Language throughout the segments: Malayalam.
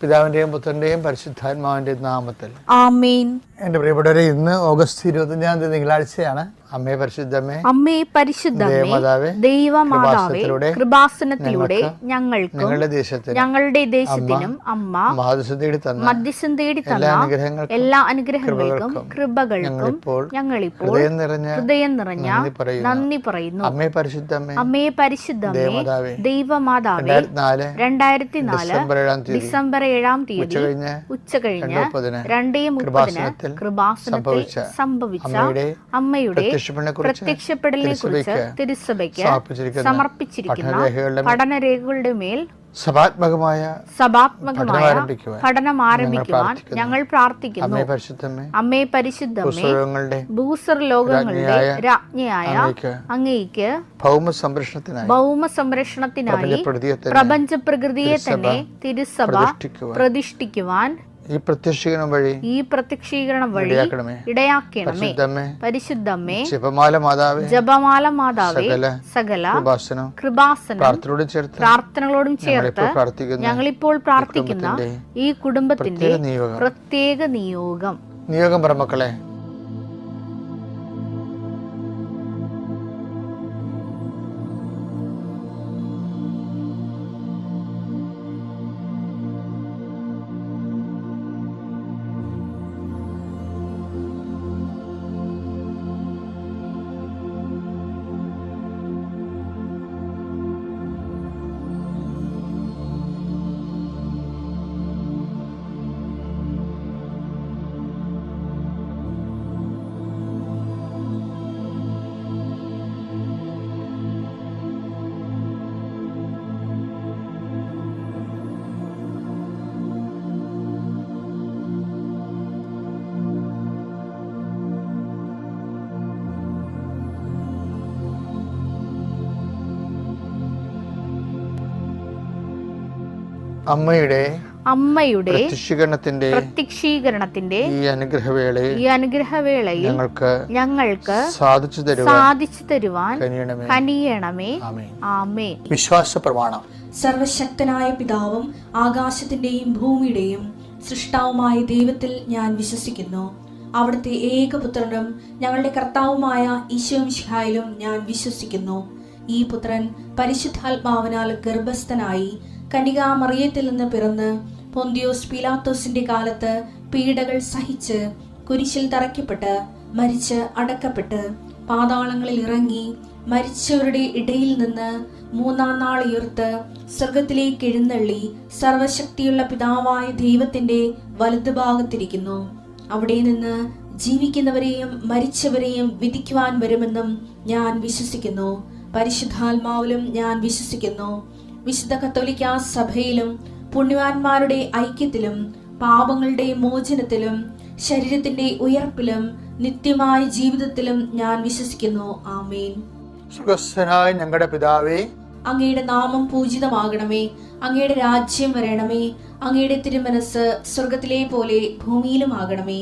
പിതാവിൻ്റെയും പുത്രൻ്റെയും പരിശുദ്ധാത്മാവിൻ്റെയും നാമത്തിൽ ആമേൻ. എൻ്റെ പ്രിയപ്പെട്ടവരെ, ഇന്ന് ഓഗസ്റ്റ് 25-ാം തീയതി തിങ്കളാഴ്ചയാണ്. അമ്മേ പരിശുദ്ധമേ, അമ്മേ പരിശുദ്ധമേ, ദൈവമാതാവേ, കൃപാസനത്തിലൂടെ ഞങ്ങൾക്കും ഞങ്ങളുടെ ദേശത്തിനും അമ്മ മധ്യസ്ഥം തേടി തന്ന എല്ലാ അനുഗ്രഹങ്ങൾക്കും കൃപകൾക്കും ഞങ്ങളിപ്പോൾ ഹൃദയം നിറഞ്ഞ നന്ദി പറയുന്നു. അമ്മേ പരിശുദ്ധമേ, അമ്മേ പരിശുദ്ധമേ, ദൈവമാതാവേ, 2004 ഡിസംബർ 7-ാം തീയതി ഉച്ചകഴിഞ്ഞ് 2:30 കൃപാസനത്തിൽ സംഭവിച്ച അമ്മയുടെ പ്രത്യക്ഷപ്പെടലിനെ കുറിച്ച് തിരുസഭയ്ക്ക് സമർപ്പിച്ചിരിക്കുന്ന പഠനരേഖകളുടെ മേൽ സഭാത്മകമായ പഠനം ആരംഭിക്കുവാൻ ഞങ്ങൾ പ്രാർത്ഥിക്കുന്നു. അമ്മേ പരിശുദ്ധമേ, ഭൂസ്വർലോകങ്ങളുടെ രാജ്ഞിയായ അങ്ങേയ്ക്ക് ഭൗമസംരക്ഷണത്തിനായി പ്രപഞ്ച പ്രകൃതിയെ തന്നെ തിരുസഭ പ്രതിഷ്ഠിക്കുവാൻ ഈ പ്രത്യക്ഷീകരണം വഴി ഇടയാക്കണമേ. പരിശുദ്ധമേ, ജപമാല മാതാവേ, സകല കൃപാസനം പ്രാർത്ഥനകളോടും ചേർത്ത് ഞങ്ങളിപ്പോൾ പ്രാർത്ഥിക്കുന്ന ഈ കുടുംബത്തിന്റെ പ്രത്യേക നിയോഗം പറമക്കളെ, അമ്മയുടെ പ്രത്യക്ഷീകരണത്തിന്റെ ഈ അനുഗ്രഹവേളയിൽ ഞങ്ങൾക്ക് സാധിച്ചു തരുവാൻ കനിയണമേ. ആമേൻ. വിശ്വാസ പ്രമാണം. സർവശക്തനായ പിതാവും ആകാശത്തിന്റെയും ഭൂമിയുടെയും സൃഷ്ടാവുമായ ദൈവത്തിൽ ഞാൻ വിശ്വസിക്കുന്നു. അവിടുത്തെ ഏകപുത്രനും ഞങ്ങളുടെ കർത്താവുമായ ഈശോമിശിഹായിലും ഞാൻ വിശ്വസിക്കുന്നു. ഈ പുത്രൻ പരിശുദ്ധാത്മാവിനാൽ ഗർഭസ്ഥനായി കന്യകാമറിയത്തിൽ നിന്ന് പിറന്ന് പൊന്തിയോസ് പീലാത്തോസിന്റെ കാലത്ത് പീഡകൾ സഹിച്ച് കുരിശിൽ തറയ്ക്കപ്പെട്ട് മരിച്ച് അടക്കപ്പെട്ട് പാതാളങ്ങളിൽ ഇറങ്ങി മരിച്ചവരുടെ ഇടയിൽ നിന്ന് 3-ാം നാൾ ഉയർത്ത് സ്വർഗത്തിലേക്ക് എഴുന്നള്ളി സർവശക്തിയുള്ള പിതാവായ ദൈവത്തിന്റെ വലതുഭാഗത്തിരിക്കുന്നു. അവിടെ നിന്ന് ജീവിക്കുന്നവരെയും മരിച്ചവരെയും വിധിക്കുവാൻ വരുമെന്നും ഞാൻ വിശ്വസിക്കുന്നു. പരിശുദ്ധാത്മാവിലും ഞാൻ വിശ്വസിക്കുന്നു. വിശുദ്ധ കത്തോലിക്കാ സഭയിലും പുണ്യവാന്മാരുടെ ഐക്യത്തിലും പാപങ്ങളുടെ മോചനത്തിലും ശരീരത്തിന്റെ ഉയർപ്പിലും നിത്യമായ ജീവിതത്തിലും ഞാൻ വിശ്വസിക്കുന്നു. ആമേൻ. സ്വർഗ്ഗസ്ഥനായ ഞങ്ങളുടെ പിതാവേ, അങ്ങയുടെ നാമം പൂജിതമാകണമേ. അങ്ങയുടെ രാജ്യം വരണമേ. അങ്ങയുടെ തിരുമനസ് സ്വർഗത്തിലെ പോലെ ഭൂമിയിലും ആകണമേ.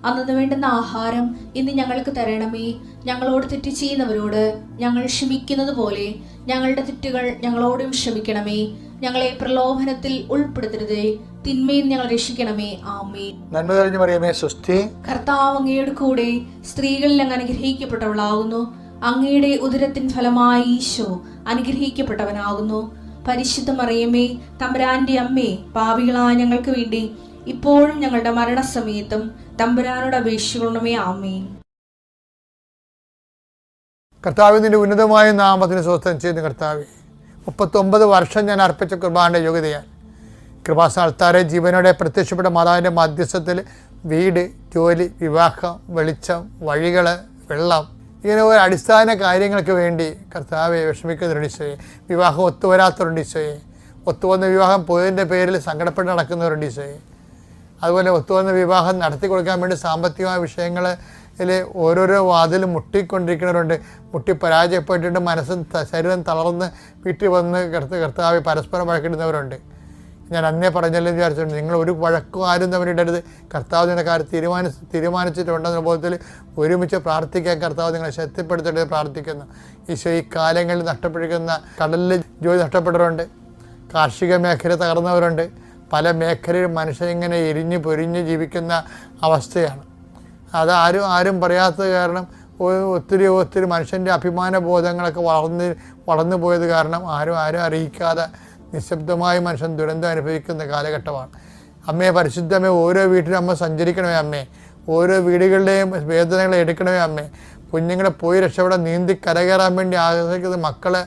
അന്നു വേണ്ടുന്ന ആഹാരം ഇന്ന് ഞങ്ങൾക്ക് തരണമേ. ഞങ്ങളോട് തെറ്റ് ചെയ്യുന്നവരോട് ഞങ്ങൾ ക്ഷമിക്കുന്നത് പോലെ ഞങ്ങളുടെ തെറ്റുകൾ ഞങ്ങളോടും ക്ഷമിക്കണമേ. ഞങ്ങളെ പ്രലോഭനത്തിൽ ഉൾപ്പെടുത്തരുതേ, തിന്മയിൽ ഞങ്ങൾ രക്ഷിക്കണമേ. ആമേൻ. നന്മ നിറഞ്ഞ മറിയമേ, സ്വസ്തി. കർത്താവ് അങ്ങയുടെ കൂടെ സ്ത്രീകളിൽ അങ്ങ് അനുഗ്രഹിക്കപ്പെട്ടവളാകുന്നു. അങ്ങയുടെ ഉദരത്തിൻ ഫലമായി ഈശോ അനുഗ്രഹിക്കപ്പെട്ടവനാകുന്നു. പരിശുദ്ധ മറിയമേ, തമ്പുരാന്റെ അമ്മേ, പാപികളായ ഞങ്ങൾക്ക് വേണ്ടി ഇപ്പോഴും ഞങ്ങളുടെ മരണസമയത്തും തമ്പുരാനോട് അപേക്ഷിക്കണമേ. ആമേൻ. കർത്താവിന്റെ ഉന്നതമായ നാമത്തിന് സ്വസ്ഥം ചെയ്യുന്ന കർത്താവെ, 39 വർഷം ഞാൻ അർപ്പിച്ച കൃപാന്റെ യോഗ്യതയാൽ കൃപാസ്ഥാനത്താരെ ജീവനോടെ പ്രത്യക്ഷപ്പെട്ട മാതാവിൻ്റെ മധ്യസ്ഥത്തിൽ വീട്, ജോലി, വിവാഹം, വെളിച്ചം, വഴികൾ, വെള്ളം, ഇങ്ങനെ ഒരു അടിസ്ഥാന കാര്യങ്ങൾക്ക് വേണ്ടി കർത്താവെ വിഷമിക്കുന്നവരുണ്ട് ഈശോയെ. വിവാഹം ഒത്തുവരാത്തവരുണ്ട് ഈശോയെ. ഒത്തുവന്ന വിവാഹം പോയതിൻ്റെ പേരിൽ സങ്കടപ്പെട്ട് നടക്കുന്നവരുണ്ട് ഈശോയെ. അതുപോലെ ഒത്തുവന്ന വിവാഹം നടത്തി കൊടുക്കാൻ വേണ്ടി സാമ്പത്തികമായ വിഷയങ്ങളിൽ ഓരോരോ വാതിലും മുട്ടിക്കൊണ്ടിരിക്കുന്നവരുണ്ട്. മുട്ടി പരാജയപ്പെട്ടിട്ട് മനസ്സും ശരീരം തളർന്ന് വീട്ടിൽ വന്ന് കർത്താവ് പരസ്പരം വഴക്കിടുന്നവരുണ്ട്. ഞാൻ അന്നേ പറഞ്ഞല്ലോ വിചാരിച്ചിട്ടുണ്ട്, നിങ്ങൾ ഒരു വഴക്കും ആരും തമ്മിലിടരുത്. കർത്താവ് നിങ്ങളുടെ കാര്യം തീരുമാനിച്ചിട്ടുണ്ടെന്ന ബോധത്തിൽ ഒരുമിച്ച് പ്രാർത്ഥിക്കാൻ കർത്താവ് നിങ്ങളെ ശക്തിപ്പെടുത്തിയിട്ട് പ്രാർത്ഥിക്കുന്നു. ഈശോ, ഈ കാലങ്ങളിൽ നഷ്ടപ്പെട്ടിരിക്കുന്ന കടലിൽ ജോലി നഷ്ടപ്പെട്ടവരുണ്ട്, കാർഷിക മേഖല തകർന്നവരുണ്ട്, പല മേഖലയിലും മനുഷ്യനിങ്ങനെ എരിഞ്ഞ് പൊരിഞ്ഞ് ജീവിക്കുന്ന അവസ്ഥയാണ്. ആരും പറയാത്തത് കാരണം ഒത്തിരി മനുഷ്യൻ്റെ അഭിമാന ബോധങ്ങളൊക്കെ വളർന്നു പോയത് കാരണം ആരും അറിയിക്കാതെ നിശബ്ദമായി മനുഷ്യൻ ദുരന്തം അനുഭവിക്കുന്ന കാലഘട്ടമാണ്. അമ്മയെ പരിശുദ്ധമേ, ഓരോ വീട്ടിലും അമ്മ സഞ്ചരിക്കണമേ അമ്മേ, ഓരോ വീടുകളുടെയും വേദനകളെ എടുക്കണമേ അമ്മേ. കുഞ്ഞുങ്ങളെ പോയി രക്ഷപ്പെടാൻ നീന്തി കരകയറാൻ വേണ്ടി ആഗ്രഹിക്കുന്ന മക്കളെ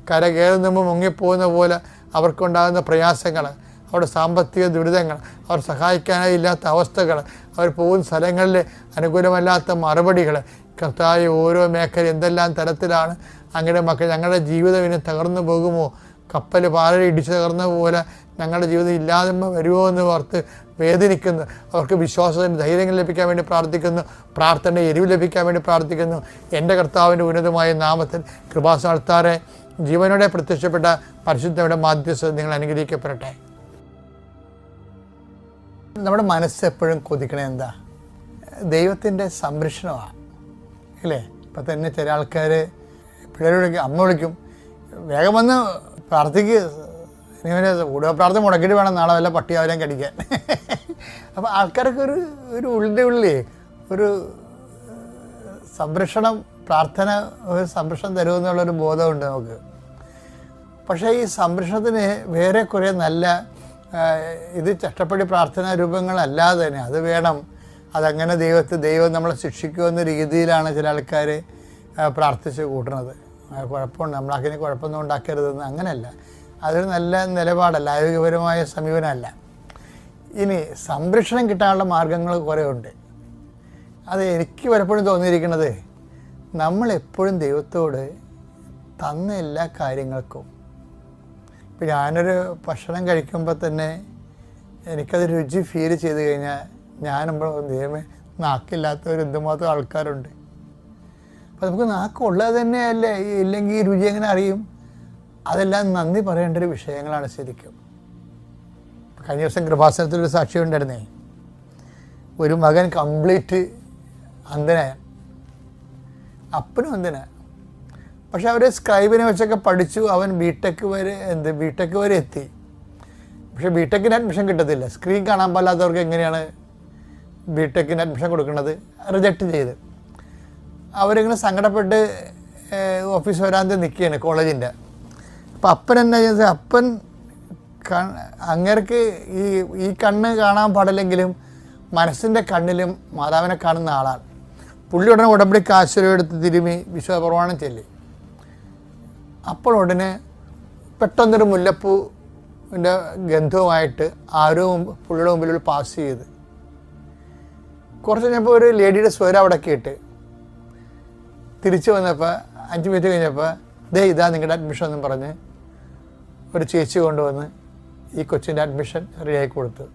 കരകയറുമ്പോൾ മുങ്ങിപ്പോകുന്ന പോലെ അവർക്കുണ്ടാകുന്ന പ്രയാസങ്ങൾ, അവരുടെ സാമ്പത്തിക ദുരിതങ്ങൾ, അവർ സഹായിക്കാനായി ഇല്ലാത്ത അവസ്ഥകൾ, അവർ പോകുന്ന സ്ഥലങ്ങളിൽ അനുകൂലമല്ലാത്ത മറുപടികൾ, കർത്താവ് ഓരോ മേഖല എന്തെല്ലാം തരത്തിലാണ് അങ്ങനെ മക്കൾ ഞങ്ങളുടെ ജീവിതം ഇനി തകർന്നു പോകുമോ, കപ്പൽ പാറയിൽ ഇടിച്ച് തകർന്ന പോലെ ഞങ്ങളുടെ ജീവിതം ഇല്ലാതെ വരുമോ എന്ന് ഓർത്ത് വേദനിക്കുന്നു. അവർക്ക് വിശ്വാസത്തിന് ധൈര്യങ്ങൾ ലഭിക്കാൻ വേണ്ടി പ്രാർത്ഥിക്കുന്നു, പ്രാർത്ഥനയുടെ എരിവ് ലഭിക്കാൻ വേണ്ടി പ്രാർത്ഥിക്കുന്നു. എൻ്റെ കർത്താവിൻ്റെ ഉന്നതമായ നാമത്തിൽ കൃപാസനത്താറെ ജീവനോടെ പ്രത്യക്ഷപ്പെട്ട പരിശുദ്ധയുടെ മാധ്യസ്ഥത നിങ്ങൾ അനുഗ്രഹിക്കപ്പെടട്ടെ. നമ്മുടെ മനസ്സ് എപ്പോഴും കൊതിക്കണേ എന്താ? ദൈവത്തിൻ്റെ സംരക്ഷണമാണ് അല്ലേ? ഇപ്പം തന്നെ ചില ആൾക്കാർ പിള്ളേർ വിളിക്കും, അമ്മ വിളിക്കും, വേഗം വന്ന് പ്രാർത്ഥിക്ക്, ഇങ്ങനെ കൂടെ പ്രാർത്ഥന മുടക്കിയിട്ട് വേണം നാളെ വല്ല പട്ടിയാവരാൻ കടിക്കാൻ. അപ്പോൾ ആൾക്കാരൊക്കെ ഒരു ഉള്ളിൽ ഒരു സംരക്ഷണം, പ്രാർത്ഥന ഒരു സംരക്ഷണം തരുമെന്നുള്ളൊരു ബോധമുണ്ട് നമുക്ക്. പക്ഷേ ഈ സംരക്ഷണത്തിന് വേറെ കുറേ നല്ല ഇത് ചട്ടപ്പടി പ്രാർത്ഥനാ രൂപങ്ങളല്ലാതെ തന്നെ അത് വേണം. അതങ്ങനെ ദൈവം നമ്മളെ ശിക്ഷിക്കുമെന്ന രീതിയിലാണ് ചില ആൾക്കാർ പ്രാർത്ഥിച്ച് കൂട്ടുന്നത്. കുഴപ്പമുണ്ട്, നമ്മളാക്കിന് കുഴപ്പമൊന്നും ഉണ്ടാക്കരുതെന്ന്, അങ്ങനെയല്ല. അതൊരു നല്ല നിലപാടല്ല, ആരോഗ്യപരമായ സമീപനമല്ല. ഇനി സംരക്ഷണം കിട്ടാനുള്ള മാർഗങ്ങൾ കുറേ ഉണ്ട്. അത് എനിക്ക് പലപ്പോഴും തോന്നിയിരിക്കുന്നത്, നമ്മളെപ്പോഴും ദൈവത്തോട് തന്ന എല്ലാ കാര്യങ്ങൾക്കും, ഇപ്പം ഞാനൊരു ഭക്ഷണം കഴിക്കുമ്പോൾ തന്നെ എനിക്കത് രുചി ഫീൽ ചെയ്ത് കഴിഞ്ഞാൽ ഞാനുമ്പോൾ ദൈവമേ നാക്കില്ലാത്തവർ എന്തുമാത്രം ആൾക്കാരുണ്ട്. അപ്പോൾ നമുക്ക് നാക്കുള്ളത് തന്നെയല്ലേ, ഇല്ലെങ്കിൽ ഈ രുചി എങ്ങനെ അറിയും? അതെല്ലാം നന്ദി പറയേണ്ട ഒരു വിഷയങ്ങളാണ് ശരിക്കും. കഴിഞ്ഞ ദിവസം കൃപാസനത്തിലൊരു സാക്ഷി ഉണ്ടായിരുന്നേ, ഒരു മകൻ കംപ്ലീറ്റ് അന്ധനായ, അപ്പനും അന്ധന. പക്ഷെ അവർ സ്ക്രൈബിനെ വെച്ചൊക്കെ പഠിച്ചു, അവൻ ബിടെക് വരെ എത്തി. പക്ഷെ ബിടെക്കിന് അഡ്മിഷൻ കിട്ടത്തില്ല. സ്ക്രീൻ കാണാൻ പാടില്ലാത്തവർക്ക് എങ്ങനെയാണ് ബിടെക്കിന് അഡ്മിഷൻ കൊടുക്കുന്നത്? റിജക്റ്റ് ചെയ്ത് അവരിങ്ങനെ സങ്കടപ്പെട്ട് ഓഫീസ് വരാതെ നിൽക്കുകയാണ് കോളേജിൻ്റെ. അപ്പം അപ്പൻ എന്നാ ചെയ്തത്? അപ്പൻ അങ്ങേർക്ക് ഈ കണ്ണ് കാണാൻ പാടില്ലെങ്കിലും മനസ്സിൻ്റെ കണ്ണിലും മാതാവിനെ കാണുന്ന ആളാണ്. പുള്ളി ഉടനെ ഉടമ്പടിക്ക് ആശ്രയം എടുത്ത് തിരുമി വിശ്വപ്രമാണം ചൊല്ലി. അപ്പോൾ ഉടനെ പെട്ടെന്നൊരു മുല്ലപ്പൂവിൻ്റെ ഗന്ധവുമായിട്ട് ആരോ പുള്ളിയുടെ മുമ്പിൽ പാസ് ചെയ്ത് കുറച്ച് കഴിഞ്ഞപ്പോൾ ഒരു ലേഡിയുടെ സ്വരം അവിടെ കേട്ട് തിരിച്ചു വന്നപ്പോൾ 5 മിനിറ്റ് കഴിഞ്ഞപ്പോൾ ഇതാ നിങ്ങളുടെ അഡ്മിഷൻ എന്നും പറഞ്ഞ് ഒരു ചേച്ചി കൊണ്ടുവന്ന് ഈ കൊച്ചിൻ്റെ അഡ്മിഷൻ റെഡിയാക്കി കൊടുത്തു.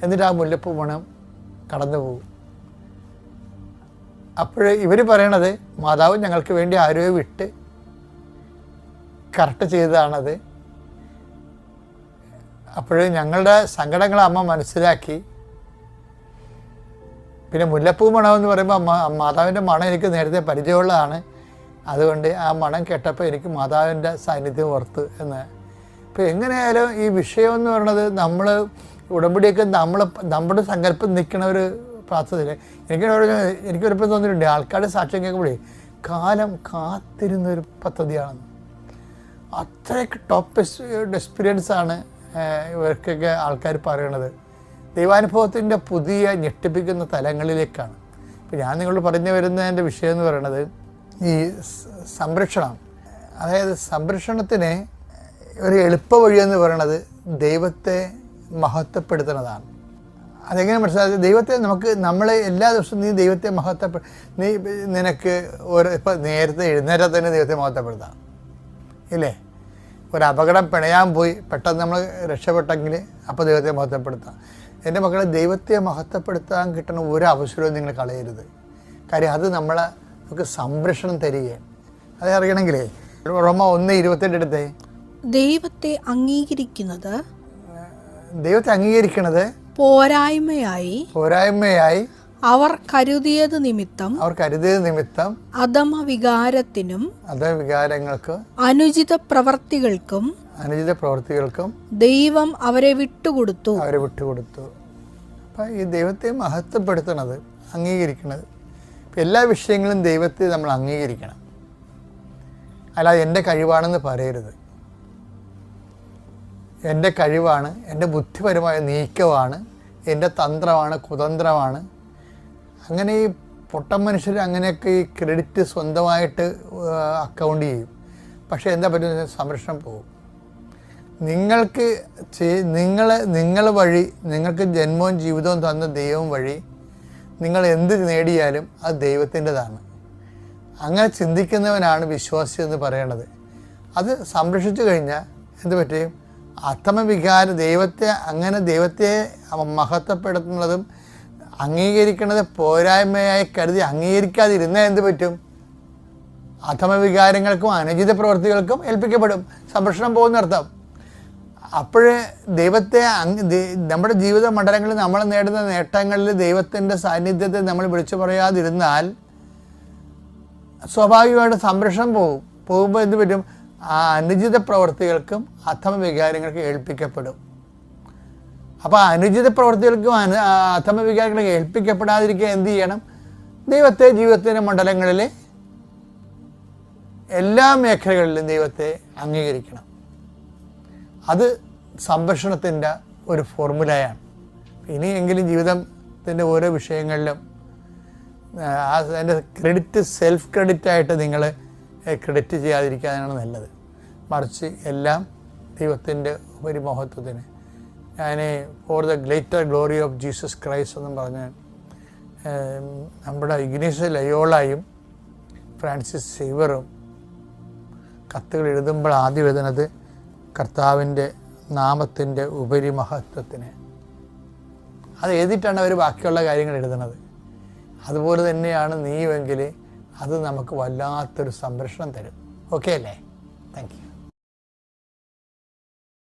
എന്നിട്ട് ആ മുല്ലപ്പൂ മണം കടന്നു പോകും. അപ്പോൾ ഇവർ പറയണത് മാതാവ് ഞങ്ങൾക്ക് വേണ്ടി ആരോ വിട്ട് കറക്റ്റ് ചെയ്തതാണത്. അപ്പോൾ ഞങ്ങളുടെ സങ്കടങ്ങൾ അമ്മ മനസ്സിലാക്കി. പിന്നെ മുല്ലപ്പൂ മണമെന്ന് പറയുമ്പോൾ മാതാവിൻ്റെ മണം എനിക്ക് നേരത്തെ പരിചയമുള്ളതാണ്. അതുകൊണ്ട് ആ മണം കേട്ടപ്പോൾ എനിക്ക് മാതാവിൻ്റെ സാന്നിധ്യം ഓർത്തു എന്ന്. ഇപ്പോൾ എങ്ങനെയായാലും ഈ വിഷയം എന്ന് പറയുന്നത് നമ്മൾ ഉടമ്പടിയൊക്കെ നമ്മുടെ സങ്കല്പം നിൽക്കുന്ന ഒരു പ്രാർത്ഥനയിൽ എനിക്കൊരിപ്പം തോന്നിയിട്ടുണ്ട്, ആൾക്കാരുടെ സാക്ഷ്യം കേൾക്കുമ്പോഴേ കാലം കാത്തിരുന്നൊരു പദ്ധതിയാണെന്ന്. അത്രയ്ക്ക് ടോപ്പ് എക്സ്പീരിയൻസാണ് ഇവർക്കൊക്കെ ആൾക്കാർ പറയണത്. ദൈവാനുഭവത്തിൻ്റെ പുതിയ ഞെട്ടിപ്പിക്കുന്ന തലങ്ങളിലേക്കാണ്. ഇപ്പം ഞാൻ നിങ്ങളോട് പറഞ്ഞു വരുന്നതിൻ്റെ വിഷയം എന്ന് പറയുന്നത് ഈ സംരക്ഷണം. അതായത് സംരക്ഷണത്തിന് ഒരു എളുപ്പ വഴിയെന്ന് പറയുന്നത് ദൈവത്തെ മഹത്വപ്പെടുത്തുന്നതാണ്. അതെങ്ങനെ മനസ്സിലാക്കുക? ദൈവത്തെ നമ്മൾ എല്ലാ ദിവസവും നീ ദൈവത്തെ നിനക്ക് ഇപ്പം നേരത്തെ എഴുന്നേറ്റാൽ തന്നെ ദൈവത്തെ മഹത്വപ്പെടുത്താം ഇല്ലേ? ഒരു അപകടം പിണയാൻ പോയി പെട്ടെന്ന് നമ്മൾ രക്ഷപ്പെട്ടെങ്കിൽ അപ്പോൾ ദൈവത്തെ മഹത്വപ്പെടുത്താം. എൻ്റെ മക്കളെ, ദൈവത്തെ മഹത്വപ്പെടുത്താൻ കിട്ടുന്ന ഒരു അവസരവും നിങ്ങൾ കളയരുത്. കാര്യം അത് നമുക്ക് സംരക്ഷണം തരികയാണ്. അത് അറിയണമെങ്കിലേ റോമ 1:28 എടുത്തേ. ദൈവത്തെ അംഗീകരിക്കുന്നത് പോരായ്മയായി അവർ കരുതിയത് നിമിത്തം അധമവികാരങ്ങൾക്ക് അനുചിത പ്രവർത്തികൾക്കും അനുചിത പ്രവൃത്തികൾക്കും ദൈവം അവരെ വിട്ടുകൊടുത്തു. അപ്പം ഈ ദൈവത്തെ മഹത്വപ്പെടുത്തണത്, അംഗീകരിക്കണത്, എല്ലാ വിഷയങ്ങളും ദൈവത്തെ നമ്മൾ അംഗീകരിക്കണം. അല്ലാതെ എൻ്റെ കഴിവാണെന്ന് പറയരുത്. എൻ്റെ കഴിവാണ്, എൻ്റെ ബുദ്ധിപരമായ നീക്കമാണ്, എൻ്റെ തന്ത്രമാണ്, കുതന്ത്രമാണ്. അങ്ങനെ ഈ പൊട്ടൻ മനുഷ്യർ അങ്ങനെയൊക്കെ ഈ ക്രെഡിറ്റ് സ്വന്തമായിട്ട് അക്കൗണ്ട് ചെയ്യും. പക്ഷേ എന്താ പറ്റുന്നത്? സംരക്ഷണം പോകും. നിങ്ങൾ വഴി, നിങ്ങൾക്ക് ജന്മവും ജീവിതവും തന്ന ദൈവം വഴി നിങ്ങൾ എന്ത് നേടിയാലും അത് ദൈവത്തിൻ്റെതാണ്. അങ്ങനെ ചിന്തിക്കുന്നവനാണ് വിശ്വാസി എന്ന് പറയണത്. അത് സംരക്ഷിച്ചു കഴിഞ്ഞാൽ എന്ത് പറ്റും? ആത്മവികാരം, ദൈവത്തെ മഹത്വപ്പെടുത്തുന്നതും അംഗീകരിക്കുന്നത് പോരായ്മയായി കരുതി അംഗീകരിക്കാതിരുന്നാൽ എന്ത് പറ്റും? അധമവികാരങ്ങൾക്കും അനുചിത പ്രവൃത്തികൾക്കും ഏൽപ്പിക്കപ്പെടും. സംരക്ഷണം പോകുന്നർത്ഥം. അപ്പോഴേ ദൈവത്തെ നമ്മുടെ ജീവിത മണ്ഡലങ്ങളിൽ നമ്മൾ നേടുന്ന നേട്ടങ്ങളിൽ ദൈവത്തിൻ്റെ സാന്നിധ്യത്തെ നമ്മൾ വിളിച്ചു പറയാതിരുന്നാൽ സ്വാഭാവികമായിട്ട് സംരക്ഷണം പോകുമ്പോൾ എന്ത് പറ്റും? ആ അനുചിത പ്രവൃത്തികൾക്കും അധമവികാരങ്ങൾക്കും ഏൽപ്പിക്കപ്പെടും. അപ്പോൾ അനുചിത പ്രവൃത്തികൾക്കും അധമവികാരങ്ങൾക്ക് ഏൽപ്പിക്കപ്പെടാതിരിക്കുക എന്ത് ചെയ്യണം? ദൈവത്തെ ജീവിതത്തിൻ്റെ മണ്ഡലങ്ങളിൽ എല്ലാ മേഖലകളിലും ദൈവത്തെ അംഗീകരിക്കണം. അത് സംരക്ഷണത്തിൻ്റെ ഒരു ഫോർമുലയാണ്. ഇനിയെങ്കിലും ജീവിതത്തിൻ്റെ ഓരോ വിഷയങ്ങളിലും അതിൻ്റെ ക്രെഡിറ്റ് സെൽഫ് ക്രെഡിറ്റായിട്ട് നിങ്ങൾ ക്രെഡിറ്റ് ചെയ്യാതിരിക്കാനാണ് നല്ലത്. മറിച്ച് എല്ലാം ദൈവത്തിൻ്റെ ഒരു മഹത്വത്തിന്. ഞാൻ for the greater glory of Jesus Christ എന്നും പറഞ്ഞ് നമ്മുടെ ഇഗ്നേഷ്യസ് ലയോളയും ഫ്രാൻസിസ് സേവറും കത്തുകൾ എഴുതുമ്പോൾ ആദ്യം എഴുതുന്നത് കർത്താവിൻ്റെ നാമത്തിൻ്റെ ഉപരിമഹത്വത്തിന്. അത് എഴുതിയിട്ടാണ് അവർ ബാക്കിയുള്ള കാര്യങ്ങൾ എഴുതുന്നത്. അതുപോലെ തന്നെയാണ് നീയുമെങ്കിൽ അത് നമുക്ക് വല്ലാത്തൊരു സംരക്ഷണം തരും. ഓക്കെ അല്ലേ? Thank you.